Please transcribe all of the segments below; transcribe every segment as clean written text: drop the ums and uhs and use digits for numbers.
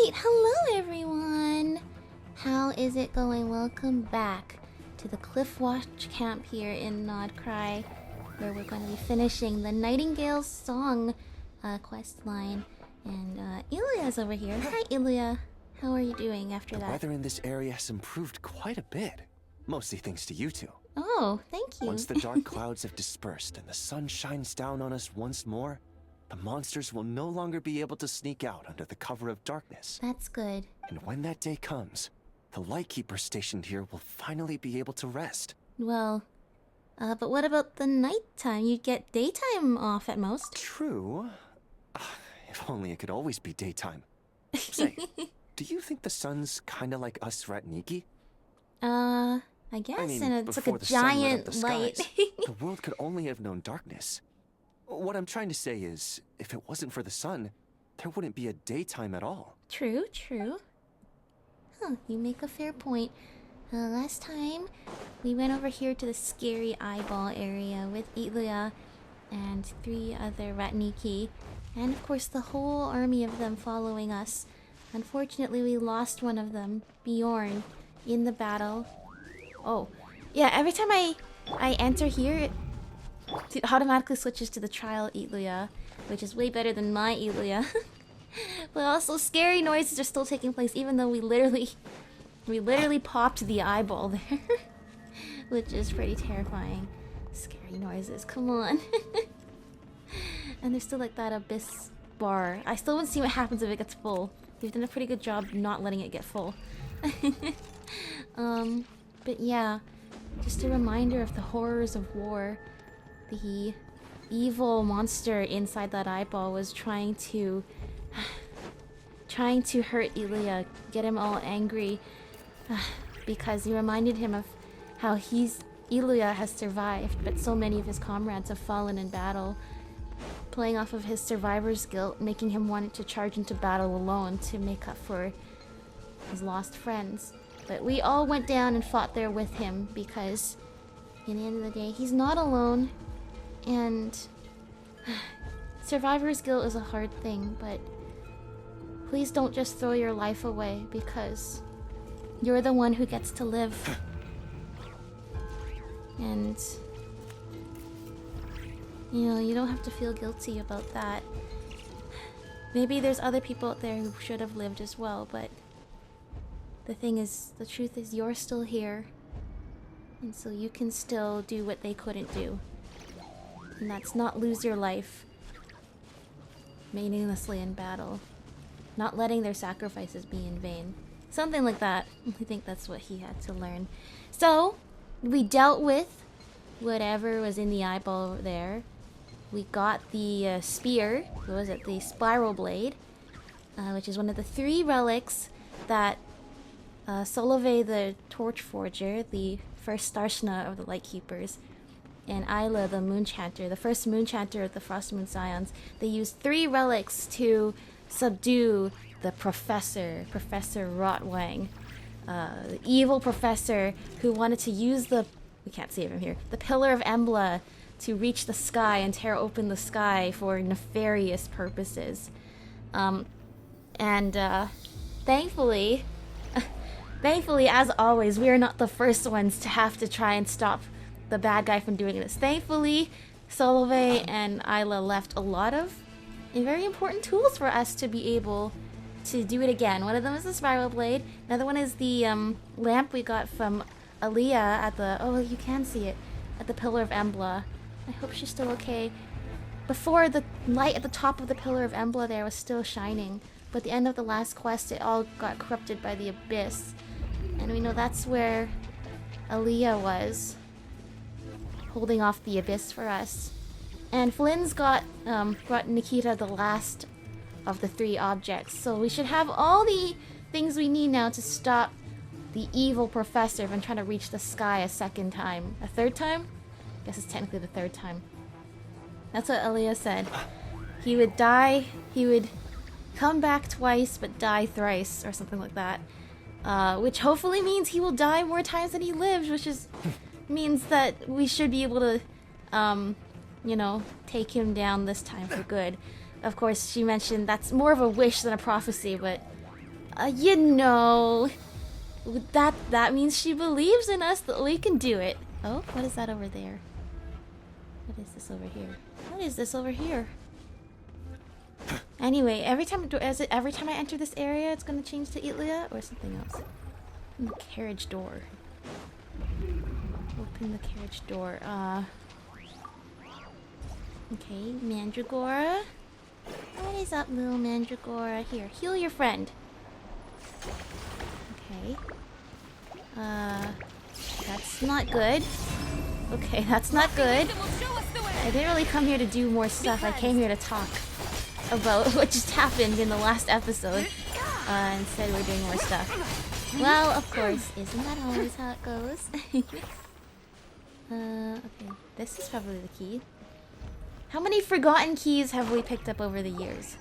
Alright, hello everyone! How is it going? Welcome back to the Cliff Watch Camp here in Nod-Krai, where we're going to be finishing the Nightingale's Song quest line. And Ilya's over here. Hi Ilya, how are you doing after that? The weather in this area has improved quite a bit, mostly thanks to you two. Oh, thank you. Once the dark clouds have dispersed and the sun shines down on us once more, the monsters will no longer be able to sneak out under the cover of darkness. That's good. And when that day comes, the Lightkeeper stationed here will finally be able to rest. Well, but what about the nighttime? You'd get daytime off at most. True. If only it could always be daytime. Say, do you think the sun's kinda like us Ratniki? I guess, and it's like a giant light. The world could only have known darkness. What I'm trying to say is, if it wasn't for the sun, there wouldn't be a daytime at all. True, true. Huh, you make a fair point. Last time, we went over here to the scary eyeball area with Ilya and 3 other Ratniki, and of course the whole army of them following us. Unfortunately, we lost one of them, Bjorn, in the battle. Oh, yeah, every time I enter here, it automatically switches to the trial Ilya, which is way better than my Ilya. But also, scary noises are still taking place, even though we literally popped the eyeball there, which is pretty terrifying. Scary noises, come on. And there's still like that abyss bar. I still want to see what happens if it gets full. We've done a pretty good job not letting it get full. But yeah, just a reminder of the horrors of war. The evil monster inside that eyeball was trying to hurt Ilya, get him all angry, because he reminded him of how Ilya has survived, but so many of his comrades have fallen in battle, playing off of his survivor's guilt, making him want to charge into battle alone to make up for his lost friends. But we all went down and fought there with him, because in the end of the day, he's not alone. And survivor's guilt is a hard thing, but please don't just throw your life away, because you're the one who gets to live. And you know, you don't have to feel guilty about that. Maybe there's other people out there who should have lived as well, but the thing is, the truth is you're still here, and so you can still do what they couldn't do. And that's not lose your life meaninglessly in battle. Not letting their sacrifices be in vain. Something like that. I think that's what he had to learn. So, we dealt with whatever was in the eyeball there. We got the spear. What was it? The spiral blade. Which is one of the 3 relics that Solove the Torch Forger, the first Starshna of the Lightkeepers, and Isla the Moonchanter, the first Moonchanter of the Frost Moon Scions, they used 3 relics to subdue the Professor Rotwang, the evil professor who wanted to use we can't see it from here, the Pillar of Embla to reach the sky and tear open the sky for nefarious purposes. Thankfully, as always, we are not the first ones to have to try and stop the bad guy from doing this. Thankfully, Solove and Isla left a lot of very important tools for us to be able to do it again. One of them is the spiral blade. Another one is the lamp we got from Aaliyah at the... Oh, you can see it. At the Pillar of Embla. I hope she's still okay. Before, the light at the top of the Pillar of Embla there was still shining. But at the end of the last quest, it all got corrupted by the abyss. And we know that's where Aaliyah was, holding off the abyss for us. And Flynn's brought Nikita the last of the 3 objects, so we should have all the things we need now to stop the evil professor from trying to reach the sky a 2nd time. A 3rd time? I guess it's technically the 3rd time. That's what Aaliyah said. He would die, he would come back twice but die thrice, or something like that. Which hopefully means he will die more times than he lives, which is means that we should be able to, you know, take him down this time for good. Of course, she mentioned that's more of a wish than a prophecy, but You know, that means she believes in us that we can do it. Oh, what is that over there? What is this over here? What is this over here? Anyway, every time I enter this area, it's gonna change to Ilya or something else. Open the carriage door. Open the carriage door. Okay, Mandragora. What is up, little Mandragora? Here, heal your friend. Okay. That's not good. Okay, that's not good. I didn't really come here to do more stuff. I came here to talk about what just happened in the last episode. Instead, we're doing more stuff. Well, of course, isn't that always how it goes? Okay, this is probably the key. How many forgotten keys have we picked up over the years?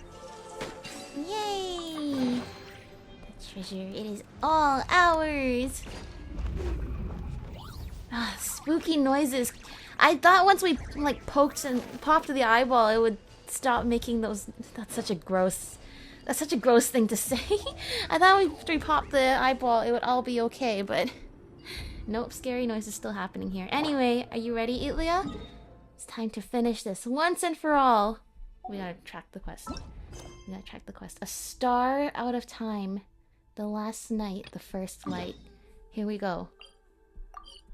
Yay! The treasure, it is all ours! Ah, spooky noises. I thought once we, like, poked and popped the eyeball, it would stop making those... That's such a gross thing to say. I thought after we popped the eyeball, it would all be okay, but... Nope, scary noise is still happening here. Anyway, are you ready, Ilya? It's time to finish this once and for all. We gotta track the quest. A star out of time. The last night, the first light. Here we go.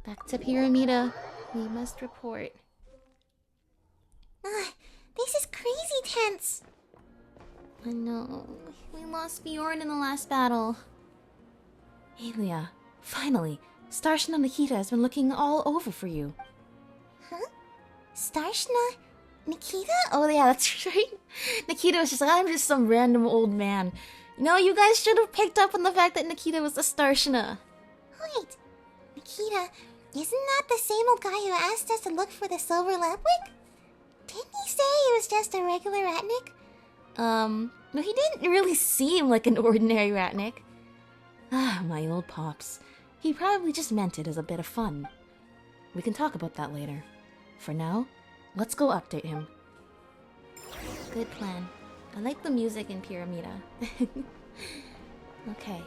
Back to Pyramida. We must report. This is crazy tense. I know. We lost Bjorn in the last battle. Ilya, finally. Starshina Nikita has been looking all over for you. Huh? Starshina? Nikita? Oh yeah, that's right. Nikita was just like, I'm just some random old man. You know, you guys should have picked up on the fact that Nikita was a Starshina. Wait, Nikita, isn't that the same old guy who asked us to look for the silver lampwick? Didn't he say he was just a regular ratnik? No, he didn't really seem like an ordinary ratnik. Ah, my old pops. He probably just meant it as a bit of fun. We can talk about that later. For now, let's go update him. Good plan. I like the music in Pyramida. Okay,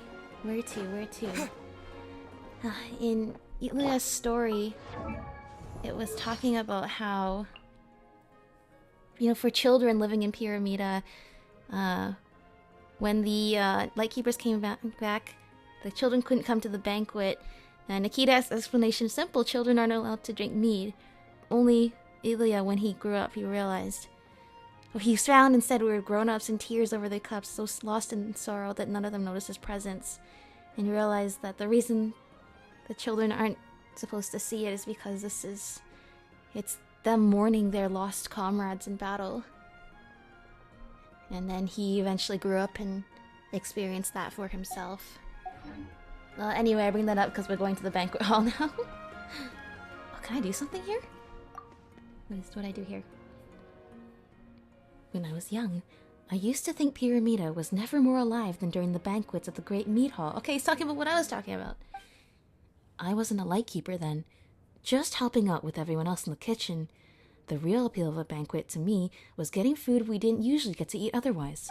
where to? In Ilya's story, it was talking about how, you know, for children living in Pyramida, when the Lightkeepers came back, the children couldn't come to the banquet. Nikita's explanation is simple: children aren't allowed to drink mead. Only Ilya, when he grew up, he realized. He frowned and said we were grown-ups in tears over their cups, so lost in sorrow that none of them noticed his presence. And he realized that the reason the children aren't supposed to see it is because it's them mourning their lost comrades in battle. And then he eventually grew up and experienced that for himself. Anyway, I bring that up because we're going to the banquet hall now. Oh, can I do something here? What do I do here? When I was young, I used to think Pyramida was never more alive than during the banquets at the Great Mead Hall. Okay, he's talking about what I was talking about. I wasn't a lightkeeper then, just helping out with everyone else in the kitchen. The real appeal of a banquet to me was getting food we didn't usually get to eat otherwise.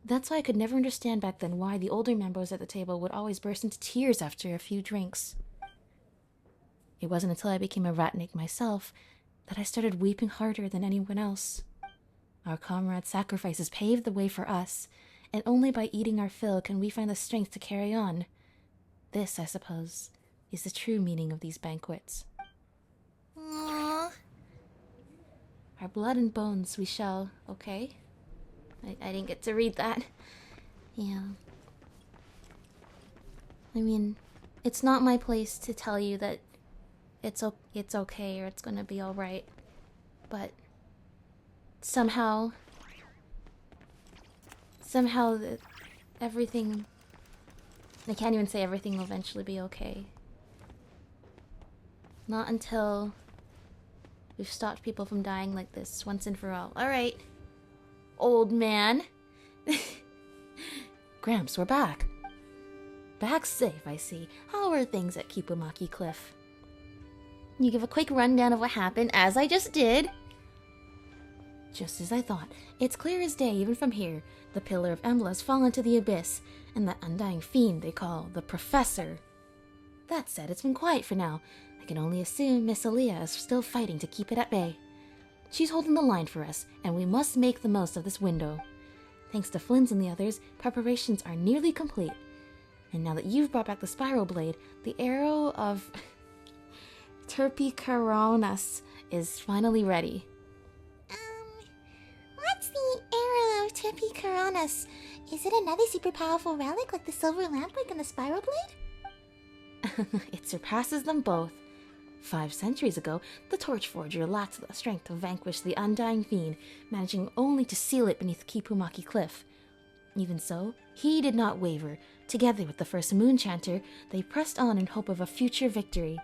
That's why I could never understand back then why the older members at the table would always burst into tears after a few drinks. It wasn't until I became a ratnik myself that I started weeping harder than anyone else. Our comrades' sacrifices paved the way for us, and only by eating our fill can we find the strength to carry on. This, I suppose, is the true meaning of these banquets. Aww. Our blood and bones we shall, okay? I didn't get to read that. Yeah. I mean, it's not my place to tell you that it's okay or it's gonna be alright. But somehow everything... I can't even say everything will eventually be okay. Not until we've stopped people from dying like this once and for all. Alright. Old man. Gramps, we're back. Back safe, I see. How are things at Kipumaki Cliff? You give a quick rundown of what happened, as I just did. Just as I thought. It's clear as day, even from here. The Pillar of Embla has fallen to the abyss, and that undying fiend they call the Professor. That said, it's been quiet for now. I can only assume Miss Aaliyah is still fighting to keep it at bay. She's holding the line for us, and we must make the most of this window. Thanks to Flynn's and the others, preparations are nearly complete. And now that you've brought back the spiral blade, the arrow of Terpsichoreus is finally ready. What's the arrow of Terpsichoreus? Is it another super powerful relic like the silver lamplight and the spiral blade? It surpasses them both. 5 centuries ago, the Torch Forger lacked the strength to vanquish the Undying Fiend, managing only to seal it beneath Kipumaki Cliff. Even so, he did not waver. Together with the first Moon Chanter, they pressed on in hope of a future victory.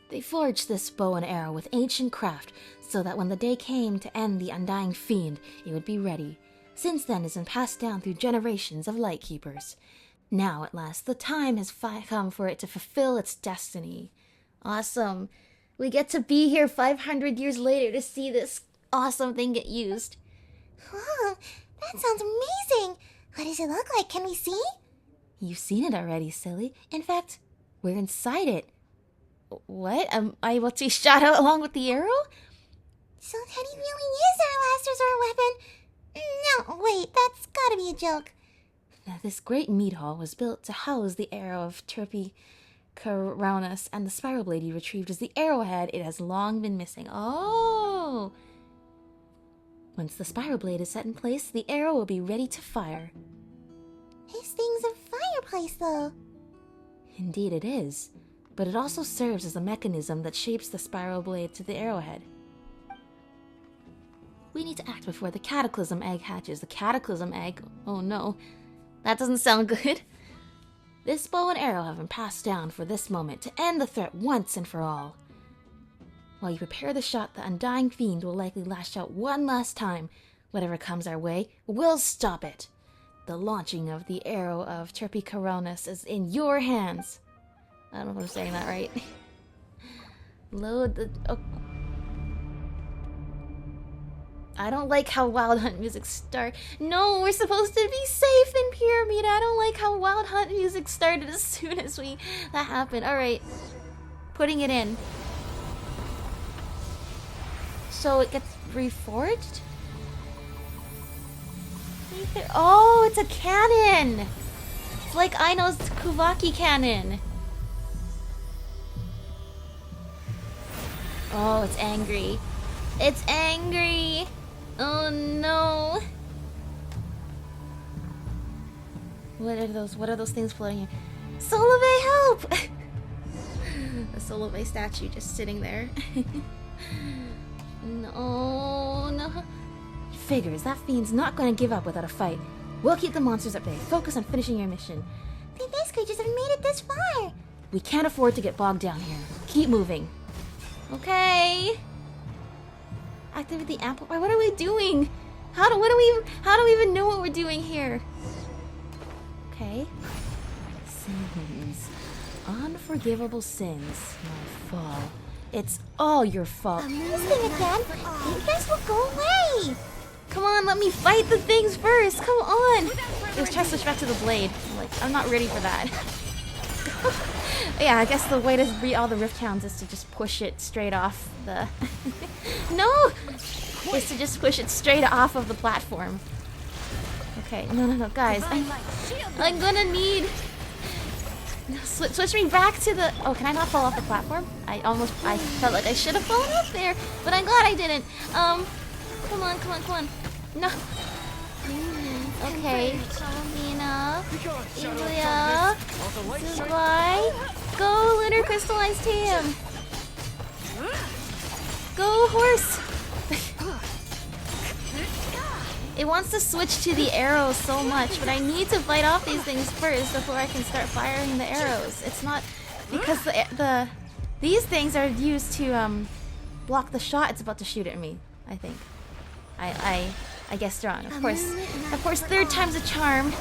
They forged this bow and arrow with ancient craft, so that when the day came to end the Undying Fiend, it would be ready. Since then, it has been passed down through generations of Lightkeepers. Now, at last, the time has come for it to fulfill its destiny. Awesome. We get to be here 500 years later to see this awesome thing get used. Whoa, that sounds amazing! What does it look like? Can we see? You've seen it already, silly. In fact, we're inside it. What? Am I able to shot out along with the arrow? So Teddy really is our last resort weapon? No, wait, that's gotta be a joke. Now, this great meat hall was built to house the arrow of Terpsichoreus, and the spiral blade you retrieved is the arrowhead it has long been missing. Oh! Once the spiral blade is set in place, the arrow will be ready to fire. This thing's a fireplace, though. Indeed it is, but it also serves as a mechanism that shapes the spiral blade to the arrowhead. We need to act before the Cataclysm Egg hatches. The Cataclysm Egg? Oh no, that doesn't sound good. This bow and arrow have been passed down for this moment to end the threat once and for all. While you prepare the shot, the Undying Fiend will likely lash out one last time. Whatever comes our way, we'll stop it. The launching of the arrow of Terpsichoreus is in your hands. I don't know if I'm saying that right. Load the... Oh. I don't like how Wild Hunt music start. No, we're supposed to be safe in Pyramid. I don't like how Wild Hunt music started as soon as that happened. Alright. Putting it in. So it gets reforged? Oh, it's a cannon! It's like Aino's Kuvaki cannon. Oh, it's angry. It's angry! Oh no! What are those things floating here? Solovey, help! The Solovey statue just sitting there. No. Figures, that fiend's not going to give up without a fight. We'll keep the monsters at bay. Focus on finishing your mission. The ice creatures have made it this far. We can't afford to get bogged down here. Keep moving. Okay. Activate the amplifier. What are we doing? How do we even know what we're doing here? Okay. Sins. Unforgivable sins. My fall. It's all your fault. This thing again? You guys will go away. Come on, let me fight the things first. Come on. It was trying to switch back to the blade. I'm not ready for that. Yeah, I guess the way to beat all the Rift Hounds is to just push it straight off the... No! Is to just push it straight off of the platform. Okay, no, guys. I'm gonna need... Switch me back to the... Oh, can I not fall off the platform? I felt like I should have fallen off there, but I'm glad I didn't. Come on. No. Okay. Mina, Ilya, Zubai. Go, Lunar Crystallized Tam. Go, horse. It wants to switch to the arrows so much, but I need to fight off these things first before I can start firing the arrows. It's not because these things are used to block the shot it's about to shoot at me. I think. I guessed wrong. Of course, third time's a charm.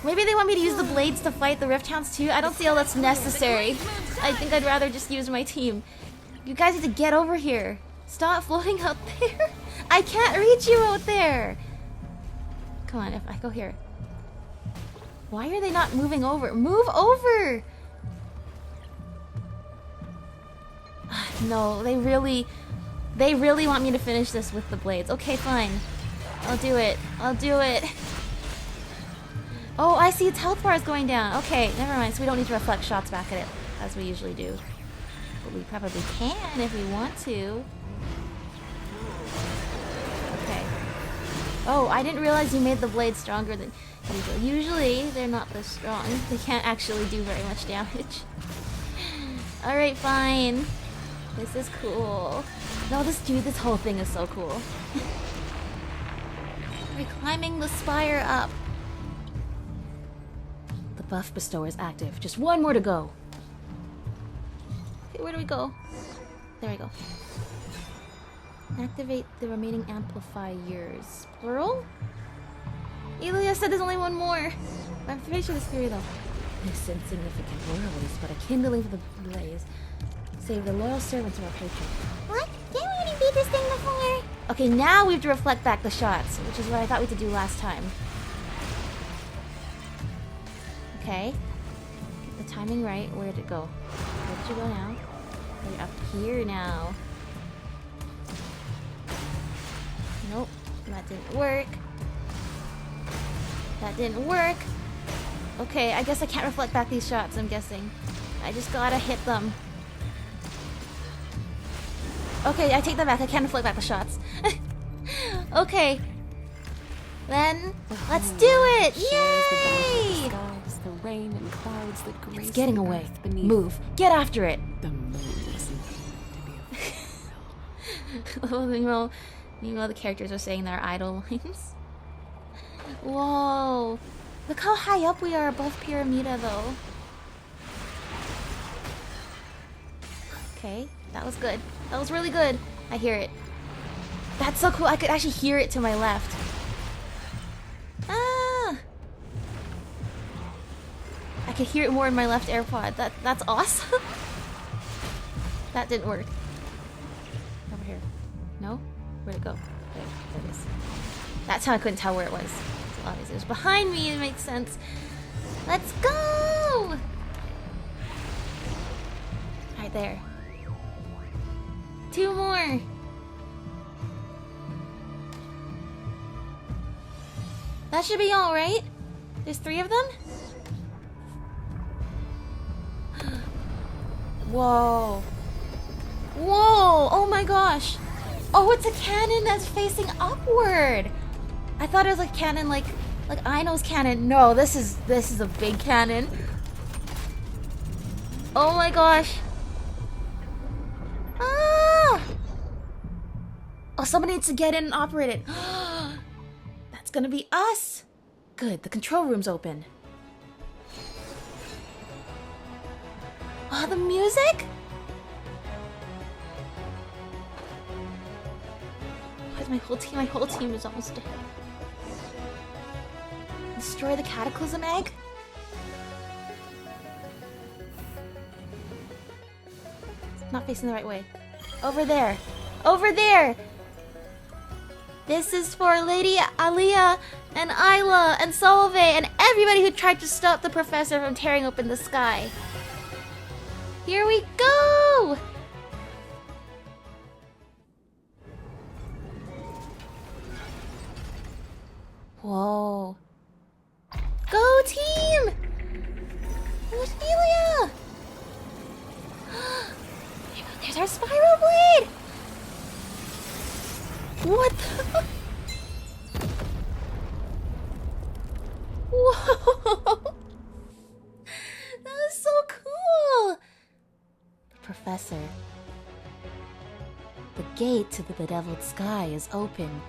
Maybe they want me to use the blades to fight the Rift Hounds too. I don't feel that's necessary. I think I'd rather just use my team. You guys need to get over here. Stop floating out there. I can't reach you out there. Come on, if I go here. Why are they not moving over? Move over! No, they really want me to finish this with the blades. Okay, fine. I'll do it. I'll do it. Oh, I see its health bar is going down. Okay, never mind. So we don't need to reflect shots back at it, as we usually do. But we probably can if we want to. Okay. Oh, I didn't realize you made the blade stronger than usual. Usually, they're not this strong. They can't actually do very much damage. Alright, fine. This is cool. No, this whole thing is so cool. We're climbing the spire up. The buff bestower is active. Just one more to go. Okay, where do we go? There we go. Activate the remaining amplifiers. Plural? Elia said there's only one more. I'm pretty sure there's three though. This insignificant world is but a kindling for the blaze. Save the loyal servants of our patron. What? Didn't we already beat this thing before? Okay, now we have to reflect back the shots, which is what I thought we had to do last time. Okay. Get the timing right. Where did it go? Where did you go now? You're up here now. Nope. That didn't work. That didn't work. Okay, I guess I can't reflect back these shots, I'm guessing. I just gotta hit them. Okay, I take that back. I can't reflect back the shots. Okay. Then, let's do it! Yay! The rain and clouds that grace It's getting the away. earth beneath. Move. Get after it. The moon isn't to be a Meanwhile, the characters are saying their idle lines. Whoa. Look how high up we are above Pyramida, though. Okay, that was good. That was really good. I hear it. That's so cool. I could actually hear it to my left. Ah! I could hear it more in my left AirPod. That's awesome. That didn't work. Over here. No? Where'd it go? There it is. That's how I couldn't tell where it was. It's obvious it was behind me. It makes sense. Let's go! Right there. Two more. That should be all right. There's three of them? Whoa. Whoa! Oh my gosh! Oh, it's a cannon that's facing upward! I thought it was a cannon like Aino's cannon. No, this is a big cannon. Oh my gosh. Ah! Oh, somebody needs to get in and operate it. That's gonna be us! Good, the control room's open. Oh, the music? Where's my whole team? My whole team is almost dead. Destroy the Cataclysm Egg? It's not facing the right way. Over there! Over there! This is for Lady Aliyah and Isla and Solve and everybody who tried to stop the professor from tearing open the sky. Here we go! Whoa. Go team! Where's Amelia? There's our spiral blade! What the? Whoa! That was so cool! Professor. The gate to the bedeviled sky is open,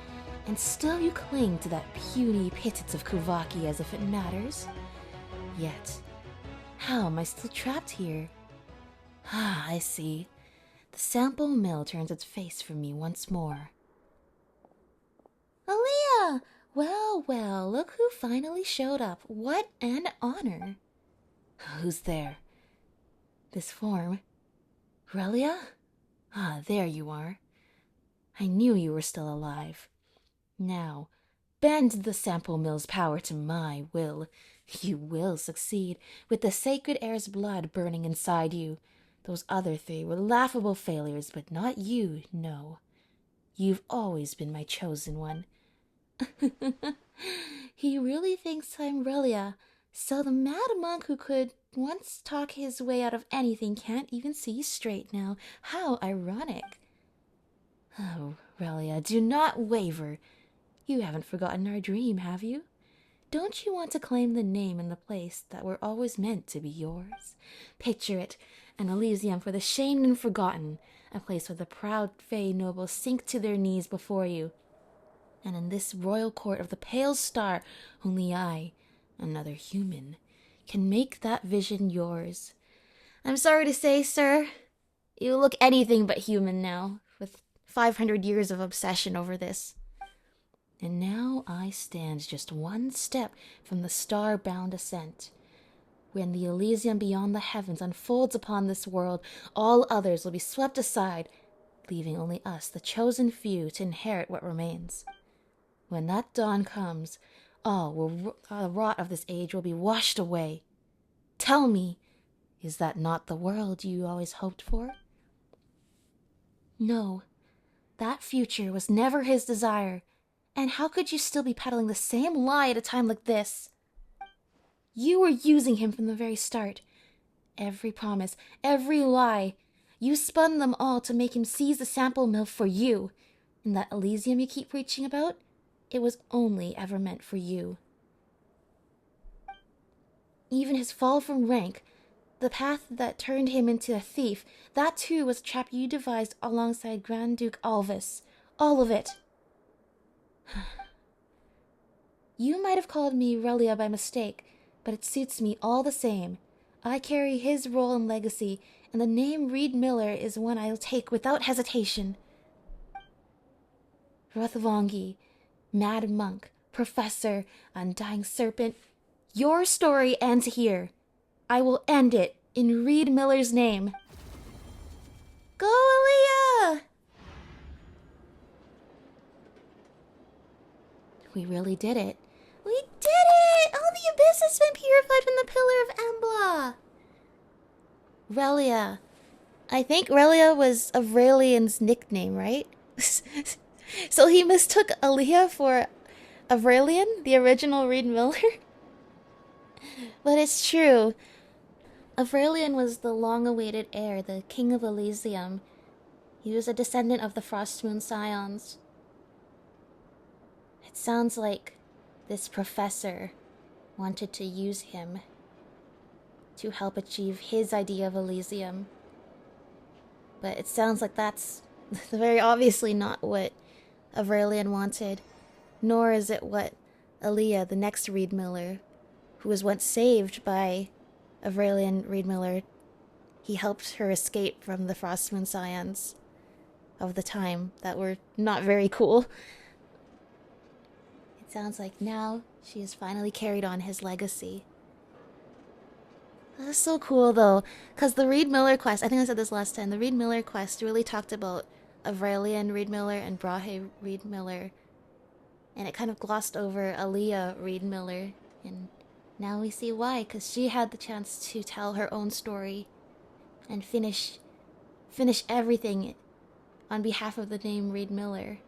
and still you cling to that puny pittance of Kuvaki as if it matters. Yet, how am I still trapped here? Ah, I see. The sample mill turns its face from me once more. Aaliyah! Well, well, look who finally showed up. What an honor. Who's there? This form? Relia? Ah, there you are. I knew you were still alive. Now, bend the sample mill's power to my will. You will succeed, with the sacred heir's blood burning inside you. Those other three were laughable failures, but not you, no. You've always been my chosen one. He really thinks I'm Relia, so the mad monk who could once talk his way out of anything can't even see straight now. How ironic. Oh, Relia, do not waver. You haven't forgotten our dream, have you? Don't you want to claim the name and the place that were always meant to be yours? Picture it, an Elysium for the shamed and forgotten, a place where the proud Fey nobles sink to their knees before you. And in this royal court of the pale star, only I, another human, can make that vision yours. I'm sorry to say, sir, you look anything but human now, with 500 years of obsession over this. And now I stand just one step from the star-bound ascent. When the Elysium beyond the heavens unfolds upon this world, all others will be swept aside, leaving only us, the chosen few, to inherit what remains. When that dawn comes, all the rot of this age will be washed away. Tell me, is that not the world you always hoped for? No, that future was never his desire. And how could you still be peddling the same lie at a time like this? You were using him from the very start. Every promise, every lie. You spun them all to make him seize the sample mill for you. And that Elysium you keep preaching about, it was only ever meant for you. Even his fall from rank, the path that turned him into a thief, that too was a trap you devised alongside Grand Duke Alvis. All of it. You might have called me Relia by mistake, but it suits me all the same. I carry his role and legacy, and the name Reed Miller is one I'll take without hesitation. Ruthavangi, Mad Monk, Professor, Undying Serpent, your story ends here. I will end it in Reed Miller's name. Go, Aaliyah! We really did it. We did it! All the abyss has been purified from the Pillar of Ambla. Relia. I think Relia was Avralian's nickname, right? So he mistook Aaliyah for Avralian, the original Reed Miller? But it's true. Avralian was the long-awaited heir, the king of Elysium. He was a descendant of the Frostmoon Scions. It sounds like this professor wanted to use him to help achieve his idea of Elysium. But it sounds like that's very obviously not what Avralian wanted, nor is it what Aaliyah, the next Reed Miller, who was once saved by Avralian Reed Miller, he helped her escape from the Frostmoon Scions of the time that were not very cool. Sounds like now she has finally carried on his legacy. That's so cool, though, because the Reed Miller quest, I think I said this last time, the Reed Miller quest really talked about Avralian Reed Miller and Brahe Reed Miller, and it kind of glossed over Aaliyah Reed Miller, and now we see why, because she had the chance to tell her own story and finish everything on behalf of the name Reed Miller,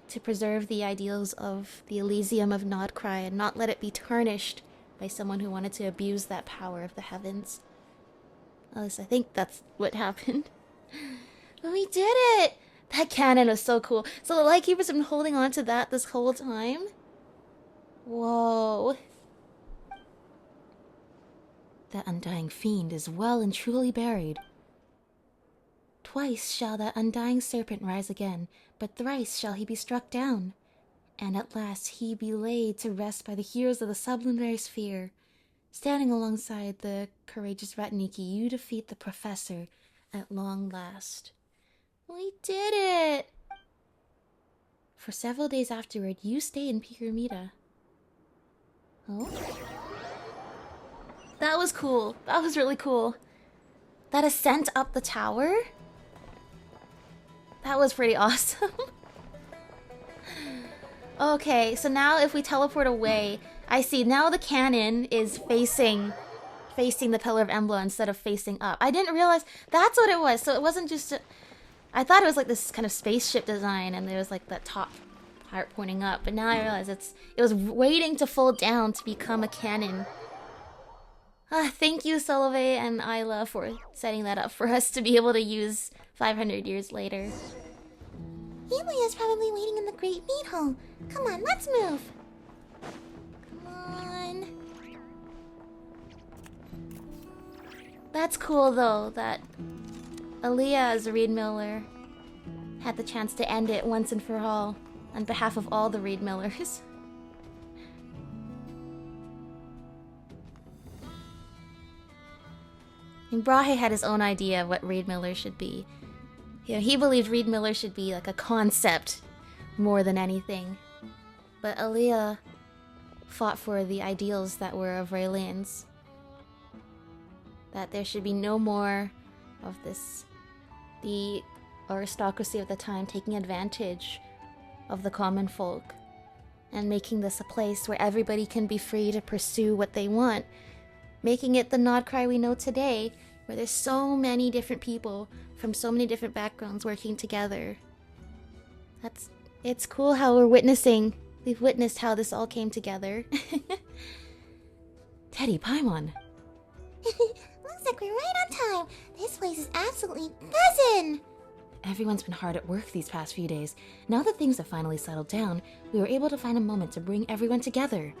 to preserve the ideals of the Elysium of Nod-Krai and not let it be tarnished by someone who wanted to abuse that power of the heavens. At least I think that's what happened. But we did it! That cannon was so cool. So the Lightkeeper's been holding on to that this whole time? Whoa. That undying fiend is well and truly buried. Twice shall that undying serpent rise again, but thrice shall he be struck down. And at last he be laid to rest by the heroes of the sublunary sphere. Standing alongside the courageous Ratniki, you defeat the Professor at long last. We did it! For several days afterward, you stay in Pyramida. Oh? That was cool. That was really cool. That ascent up the tower? That was pretty awesome. Okay, so now if we teleport away, I see. Now the cannon is facing the Pillar of Embla instead of facing up. I didn't realize that's what it was. So it wasn't just I thought it was like this kind of spaceship design and there was like that top part pointing up, but now I realize it was waiting to fold down to become a cannon. Thank you, Solove and Isla, for setting that up for us to be able to use 500 years later. Elia's probably waiting in the Great Meat Hall. Come on, let's move. Come on. That's cool, though, that Aaliyah, as Reed Miller, had the chance to end it once and for all on behalf of all the Reed Millers. And Brahe had his own idea of what Reed Miller should be. You know, he believed Reed Miller should be like a concept more than anything. But Aaliyah fought for the ideals that were Avralians. That there should be no more of the aristocracy of the time taking advantage of the common folk and making this a place where everybody can be free to pursue what they want, making it the Nod-Krai we know today, where there's so many different people from so many different backgrounds working together. It's cool how we've witnessed how this all came together. Teddy, Paimon. Looks like we're right on time. This place is absolutely buzzing. Everyone's been hard at work these past few days. Now that things have finally settled down, we were able to find a moment to bring everyone together.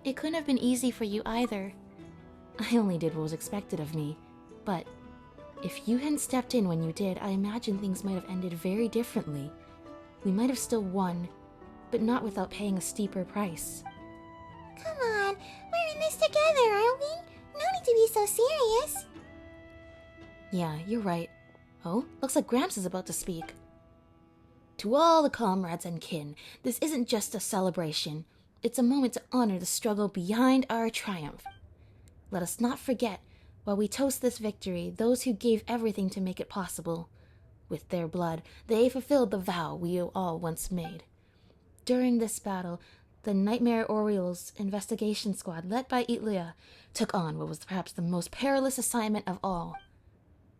It couldn't have been easy for you either. I only did what was expected of me. But if you hadn't stepped in when you did, I imagine things might have ended very differently. We might have still won, but not without paying a steeper price. Come on, we're in this together, aren't we? No need to be so serious. Yeah, you're right. Oh, looks like Gramps is about to speak. To all the comrades and kin, this isn't just a celebration. It's a moment to honor the struggle behind our triumph. Let us not forget, while we toast this victory, those who gave everything to make it possible. With their blood, they fulfilled the vow we all once made. During this battle, the Nightmare Orioles investigation squad, led by Itlia, took on what was perhaps the most perilous assignment of all.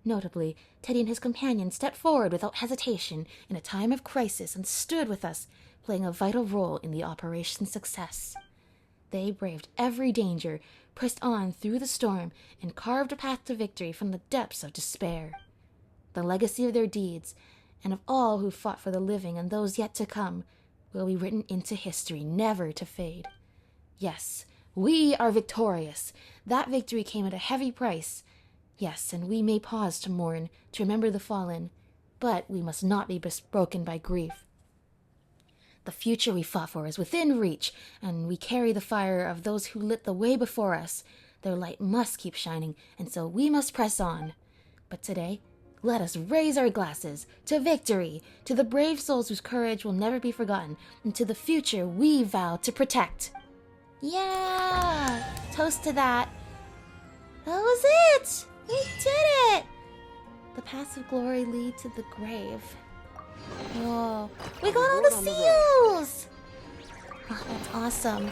Notably, Teddy and his companions stepped forward without hesitation in a time of crisis and stood with us, playing a vital role in the operation's success. They braved every danger, pressed on through the storm, and carved a path to victory from the depths of despair. The legacy of their deeds, and of all who fought for the living and those yet to come, will be written into history, never to fade. Yes, we are victorious. That victory came at a heavy price. Yes, and we may pause to mourn, to remember the fallen, but we must not be broken by grief. The future we fought for is within reach, and we carry the fire of those who lit the way before us. Their light must keep shining, and so we must press on. But today, let us raise our glasses to victory, to the brave souls whose courage will never be forgotten, and to the future we vow to protect. Yeah! Toast to that. That was it! We did it! The paths of glory lead to the grave. Whoa. We got all the seals! Oh, that's awesome.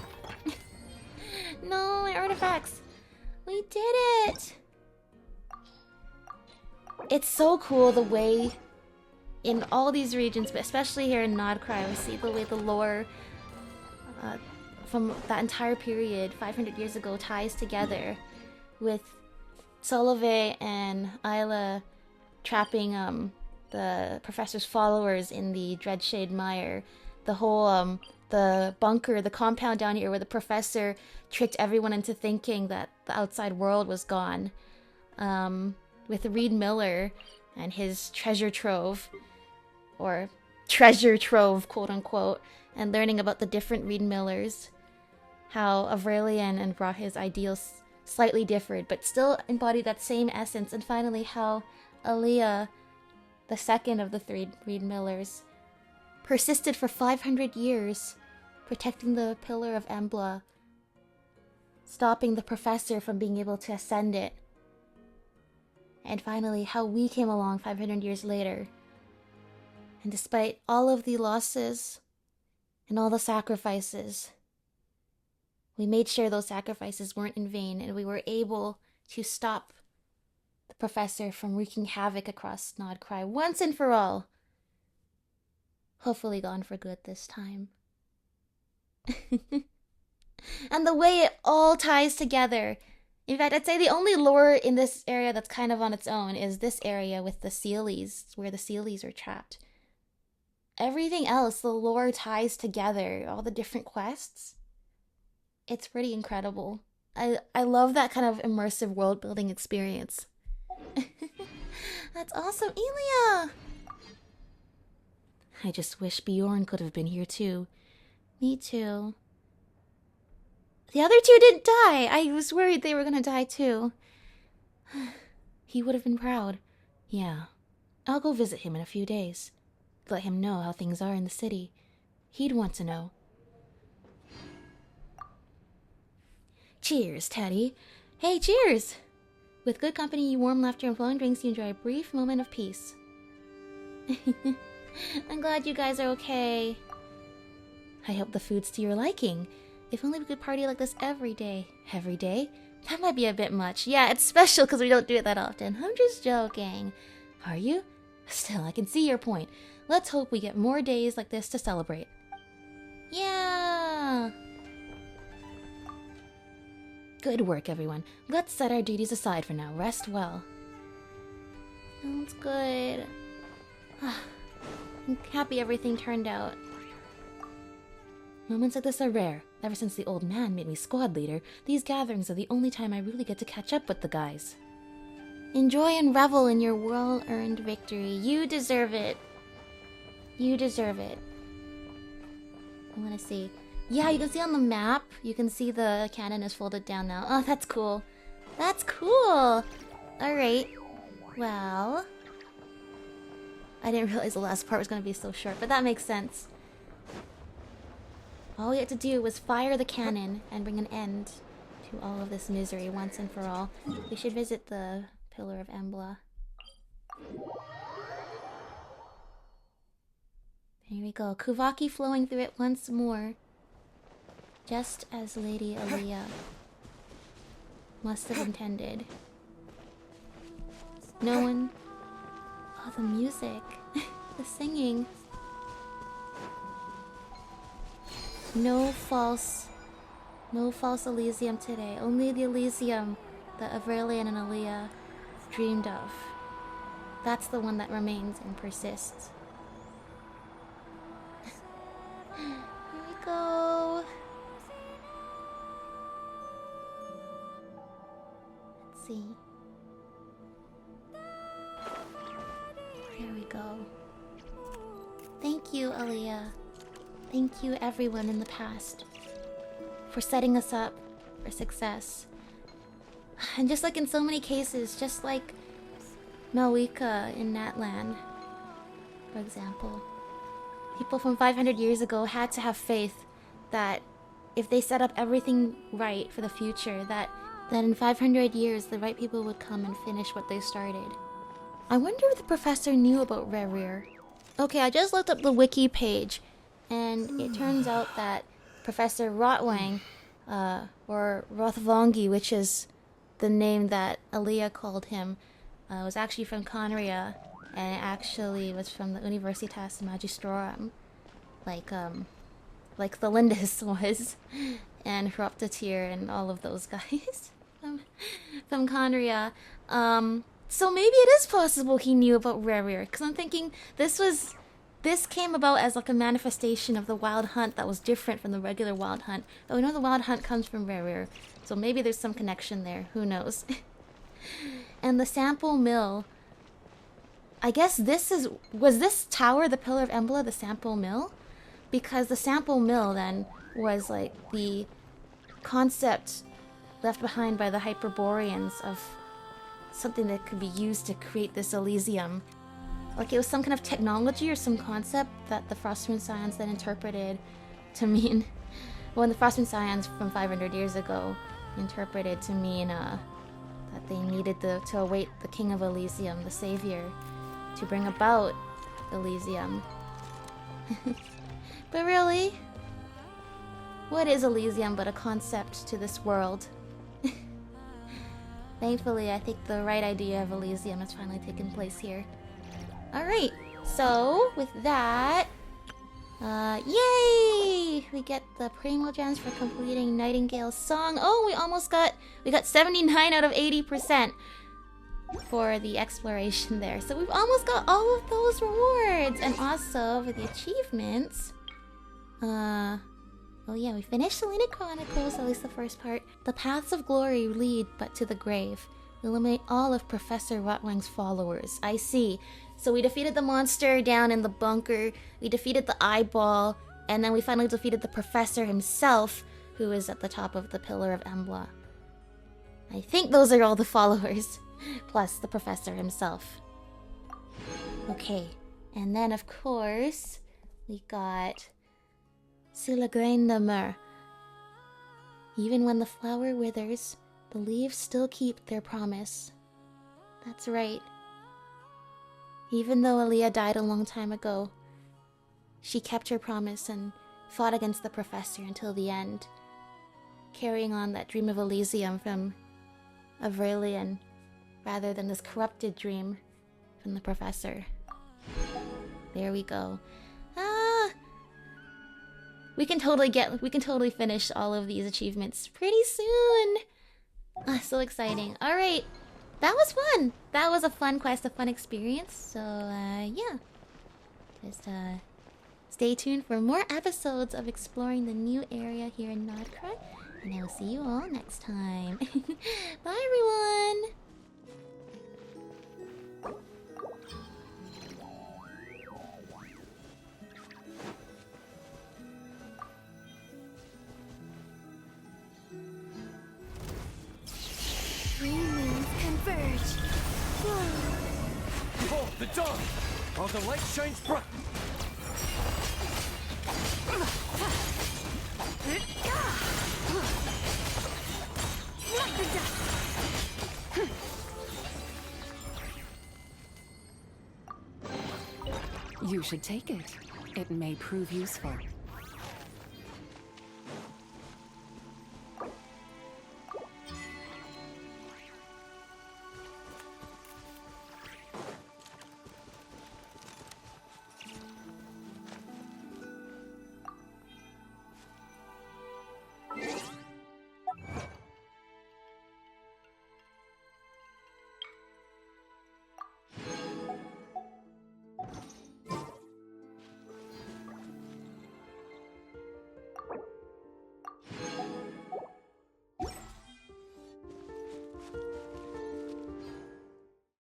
No, my artifacts. We did it! It's so cool the way in all these regions, but especially here in Nod-Krai, we see the way the lore from that entire period, 500 years ago, ties together with Solove and Isla trapping the professor's followers in the Dreadshade Mire. The whole the bunker, the compound down here where the professor tricked everyone into thinking that the outside world was gone. With Reed Miller and his treasure trove, or treasure trove, quote unquote, and learning about the different Reed Millers, how Avralian and Brahe's ideals slightly differed, but still embodied that same essence, and finally how Aaliyah, the second of the three Reed Millers, persisted for 500 years, protecting the Pillar of Embla, stopping the professor from being able to ascend it. And finally, how we came along 500 years later. And despite all of the losses and all the sacrifices, We made sure those sacrifices weren't in vain, and we were able to stop the professor from wreaking havoc across Nod-Krai once and for all. Hopefully gone for good this time. And the way it all ties together. In fact, I'd say the only lore in this area that's kind of on its own is this area with the Sealies, where the Sealies are trapped. Everything else, the lore ties together, all the different quests. It's pretty incredible. I love that kind of immersive world-building experience. That's awesome, Elia! I just wish Bjorn could have been here too. Me too. The other two didn't die. I was worried they were gonna die too. He would have been proud. Yeah. I'll go visit him in a few days. Let him know how things are in the city. He'd want to know. Cheers, Teddy. Hey, cheers! With good company, warm laughter, and flowing drinks, you enjoy a brief moment of peace. I'm glad you guys are okay. I hope the food's to your liking. If only we could party like this every day. Every day? That might be a bit much. Yeah, it's special because we don't do it that often. I'm just joking. Are you? Still, I can see your point. Let's hope we get more days like this to celebrate. Yeah! Good work, everyone. Let's set our duties aside for now. Rest well. Sounds good. I'm happy everything turned out. Moments like this are rare. Ever since the old man made me squad leader, these gatherings are the only time I really get to catch up with the guys. Enjoy and revel in your well-earned victory. You deserve it. You deserve it. I want to see. Yeah, you can see on the map, you can see the cannon is folded down now. Oh, that's cool. That's cool. Alright. Well, I didn't realize the last part was going to be so short, but that makes sense. All we had to do was fire the cannon and bring an end to all of this misery once and for all. We should visit the Pillar of Embla. Here we go. Kuvaki flowing through it once more. Just as Lady Aaliyah must have intended. No one... Oh, the music. The singing. No false Elysium today. Only the Elysium that Avrelian and Aaliyah dreamed of. That's the one that remains and persists. Here we go. Let's see. Here we go. Thank you, Aaliyah. Thank you, everyone in the past, for setting us up for success. And just like in so many cases, just like Malwika in Natlan, for example, people from 500 years ago had to have faith that if they set up everything right for the future, that in 500 years the right people would come and finish what they started. I wonder if the professor knew about Rerir. Okay, I just looked up the wiki page, and it turns out that Professor Rotwang, or Rothvongi, which is the name that Aaliyah called him, was actually from Conria, and it actually was from the Universitas Magistrorum, like the Lindis was, and Hroptatyr and all of those guys from Conria. So maybe it is possible he knew about Rerir, because I'm thinking this came about as like a manifestation of the wild hunt that was different from the regular wild hunt. But we know the wild hunt comes from Rerir, so maybe there's some connection there. Who knows? And the sample mill. I guess was this tower the Pillar of Embla, the sample mill? Because the sample mill then was like the concept left behind by the Hyperboreans of something that could be used to create this Elysium. Like it was some kind of technology or some concept that the Frostmoon Scions then interpreted to mean... Well, the Frostmoon Scions from 500 years ago interpreted to mean that they needed to await the King of Elysium, the Savior, to bring about Elysium. But really? What is Elysium but a concept to this world? Thankfully, I think the right idea of Elysium has finally taken place here. Alright, so with that, yay! We get the Primo Gems for completing Nightingale's song. Oh, we got 79 out of 80% for the exploration there. So we've almost got all of those rewards. And also, for the achievements, oh yeah, we finished Selena Chronicles, at least the first part. The paths of glory lead but to the grave. Eliminate all of Professor Rotwang's followers. I see. So we defeated the monster down in the bunker, we defeated the eyeball, and then we finally defeated the professor himself, who is at the top of the Pillar of Embla. I think those are all the followers, plus the professor himself. Okay, and then of course, we got Sur le grain de mer. Even when the flower withers, the leaves still keep their promise. That's right. Even though Aaliyah died a long time ago, she kept her promise and fought against the professor until the end, carrying on that dream of Elysium from Aurelian, rather than this corrupted dream from the professor. There we go. We can totally finish all of these achievements pretty soon. So exciting. Alright. That was fun. That was a fun quest, a fun experience. So, yeah. Just, stay tuned for more episodes of exploring the new area here in Nod-Krai. And I will see you all next time. Bye, everyone! Converge. Behold, the dawn! While the light shines bright! You should take it. It may prove useful.